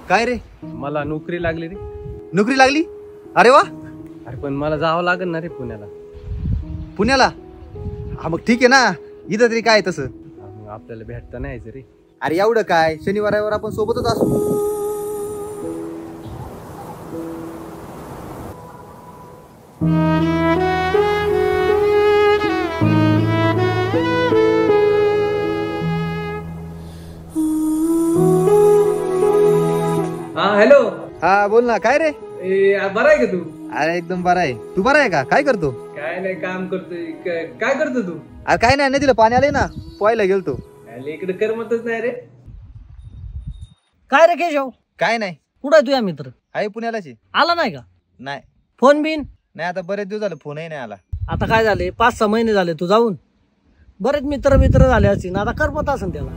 काय रे? मला नोकरी लागली रे. नोकरी लागली? अरे वा. अरे पण मला जावं लागेल ना रे पुण्याला. पुण्याला? हा मग ठीक आहे ना, इथं तरी काय तसं. मग आपल्याला भेटता नाही यायचं रे. अरे एवढं काय, शनिवारावर आपण सोबतच असू. हा हॅलो. हा बोल ना. काय रे? बरा आहे का तू? अरे एकदम बरा आहे. तू बरा आहे का? काय करतो? काय नाही, काम करतोय. काय करतो तू? अरे काय नाही, नदीला पाणी आलंय ना, पोहायला गेलतो. इकडे करमतच नाही रे. काय रे केशव? काय नाही, कुठं आहे तुझ्या मित्र? आहे पुण्यालाच. आला नाही का? नाही फोन बिन? नाही, आता बरेच दिवस झाले फोनही नाही आला. आता काय झाले, 5-6 महिने झाले तू जाऊन. बरेच मित्र झाले असतील, आता करमत असेल त्याला.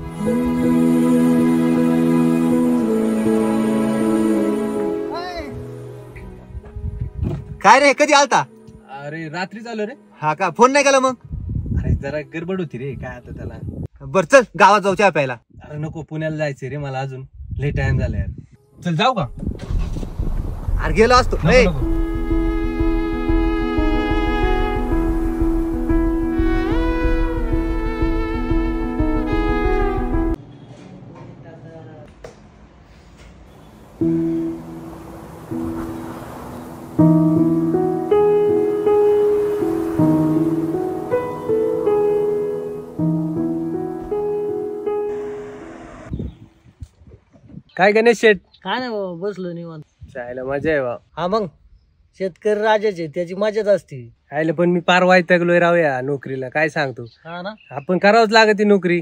काय रे, कधी आलता? अरे रात्री चालू रे. हा का, फोन नाही केला मग? अरे जरा गडबड होती रे. काय आता त्याला. बर चल, गावात जाऊ चहा प्यायला. अरे नको, पुण्याला जायचंय रे मला, अजून लेट टाइम झाला यार. चल जाऊ का? अरे गेलो असतो. नको. काय गणेश शेठ? काय नाही बाबा, बसलो निवांत. जायला मजा आहे बा. हा मग, शेतकरी राजाचे त्याची मजाच असते. आयला पण मी पार वैतागलोय राहूया नोकरीला. काय सांगतो, हा ना. आपण करावंच लागत ती नोकरी.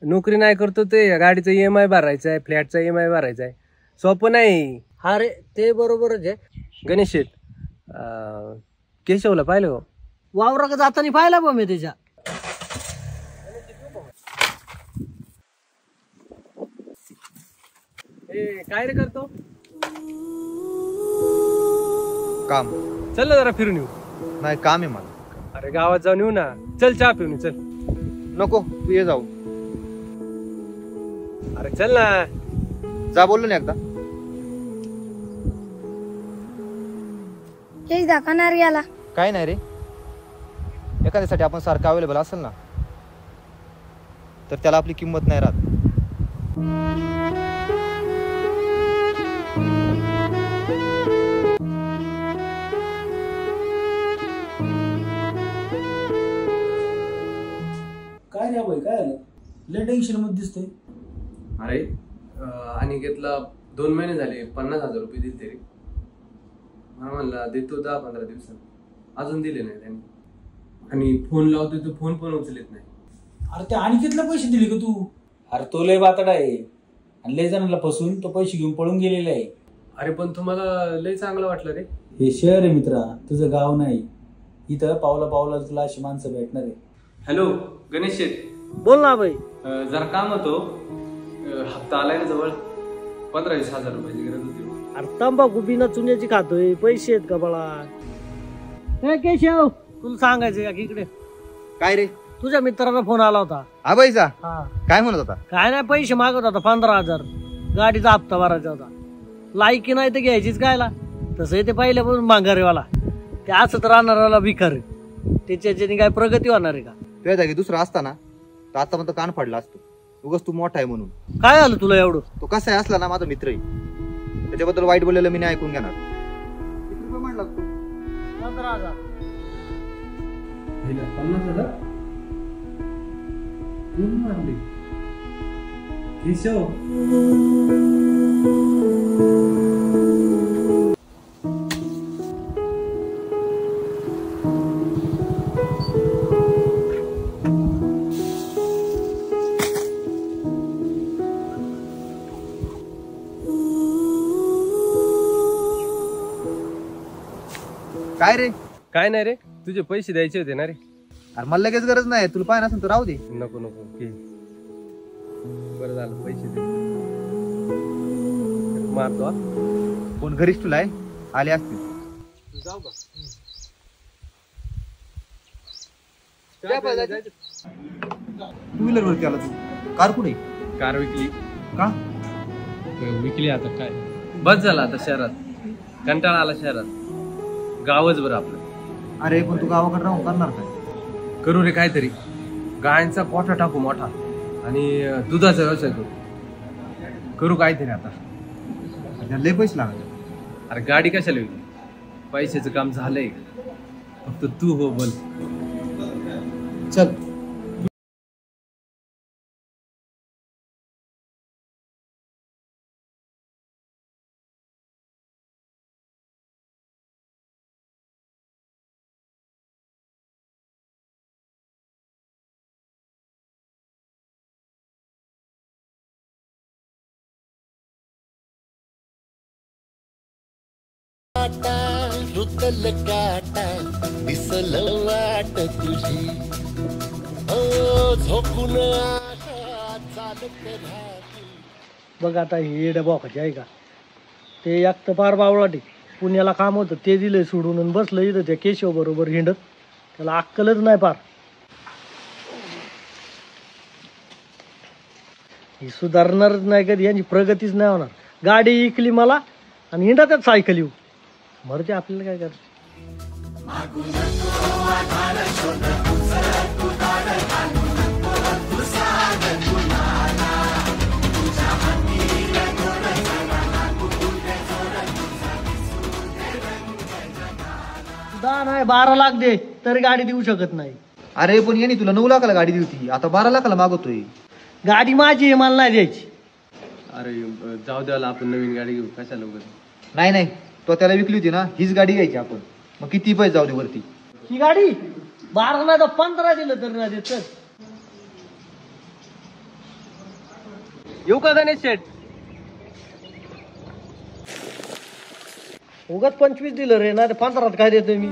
नोकरी नाही करतो ते गाडीचा EMI भरायचा आहे, फ्लॅटचा EMI भरायचा आहे. सोपं नाही. हा रे, ते बरोबरच आहे. गणेश शेठ, केशवला पाहिलं हो? वावरा जाताना पाहिला बा मी त्याच्या. काय रे करतो? काम. चल ना जरा फिरून येऊ. नाही, काम आहे मला. अरे गावात जाऊन येऊ ना. चल चहा पिऊन येऊ, चल. नको, तू ये जाऊ. अरे चल ना. जा बोललो ना एकदा. दाखवणार याला काय नाही रे, एखाद्यासाठी आपण सारखं अवेलेबल असेल ना, तर त्याला आपली किंमत नाही राहत. काय रे भाई, काय आलं? लय टेन्शन मध्ये दिसतोय. अरे अनिकेतला 2 महिने झाले 50,000 रुपये दिले रे. मला म्हणला देतो 10-15 दिवसात, अजून दिले नाही त्यांनी. आणि फोन लावतोय तो फोन पण उचलत नाही. अरे त्या अनिकेतला पैसे दिले का तू? अरे तो लय बातडा आहे आणि लय जणांना फसवून तो पैसे घेऊन पळून गेलेला आहे. अरे पण तुम्हाला लय चांगलं वाटलं रे. हे शहर आहे मित्रा, तुझं गाव नाही. इथं पावला पावला तुला अशी माणसं भेटणार आहे. हॅलो गणेश शेठ, बोल ना बाई. जरा काम होतो. हप्ता आलाय ना जवळ, 15-20 हजार रुपयाची गरज होती. अरे तंबाखू बिना चुन्याची खातोय, पैसे आहेत का बाळा? हे केशव, तुला सांगायचं का इकडे? काय रे? तुझ्या मित्राचा फोन आला होता. आबाईचा? हा. काय म्हणत होता? काय नाही, पैसे मागत होता 15,000. गाडीचा हप्ता भरायचा होता. लायकी नाही तर घ्यायचीच कायला. तसं ते पहिल्यापासून भांगारेवाला. ते असं तर राहणाऱ्याला भिकार. त्याच्याने काय प्रगती होणार आहे का? तुझ्या जागी दुसरा असताना तर आता पण कान फाडला असतो. उगाच तू मोठा आहे म्हणून. काय झालं तुला एवढं? तो कसा आहे असला ना, माझा मित्र आहे, त्याच्याबद्दल वाईट बोललेलं मी नाही ऐकून घेणार. किती रुपये म्हणला तू? 15,000. 50,000 कोण मारले? केशव. काय रे? काय नाही रे, तुझे पैसे द्यायचे होते ना रे. अरे मला लगेच गरज नाही, तुला पाहिजे असेल तर राहू दे. नको नको, बरं झालं पैसे दे. मारतो. कोण घरीच तुला आहे? आले असतील. जाऊ का? टू व्हीलर वरती आला तू? कार कुठे? कार विकली. का? विकली आता काय. बस झाला आता शहरात, कंटाळा आला शहरात. गावच बरं आपलं. अरे पण तू गावाकडे राहून करणार काय? करू रे काहीतरी, गायांचा गोठा टाकू मोठा आणि दुधाचा व्यवसाय करू काहीतरी आता. त्याला लय पैसे लागले. अरे गाडी कशाला विकली, पैशाचं काम झालंय, फक्त तू हो बोल. चल. रुतल काटा दिसल वाट तुझी झोपून चालत राहती. बघ आता हे डबाखाची आहे का, ते एक तर फार बावळाटे. पुण्याला काम होतं ते दिलंय सोडून आणि बसलं इथं त्या केशव बरोबर हिंडत. त्याला अक्कलच नाही पार. ही सुधारणारच नाही कधी, यांची प्रगतीच नाही होणार. गाडी इकली मला आणि हिंडतच सायकल येऊ मरते. आपल्याला काय करायचं. नाही 12 लाख दे तरी गाडी देऊ शकत नाही. अरे पण यांनी तुला 9 लाखाला गाडी दिली होती, आता 12 लाखाला मागवतोय. गाडी माझी आहे, मला नाही द्यायची. अरे जाऊ द्याला, आपण नवीन गाडी घेऊ कशाला उगाच. नाही नाही, तो त्याला विकली होती ना, हीच गाडी घ्यायची आपण. मग किती पैसे जाऊ दे वरती. ही गाडी 12 नाही तर 15 दिलं तरी नाही देत. येऊ का गणेश शेठ? उगाच 25 दिलं रे, नाही तर 15 काय देतोय मी.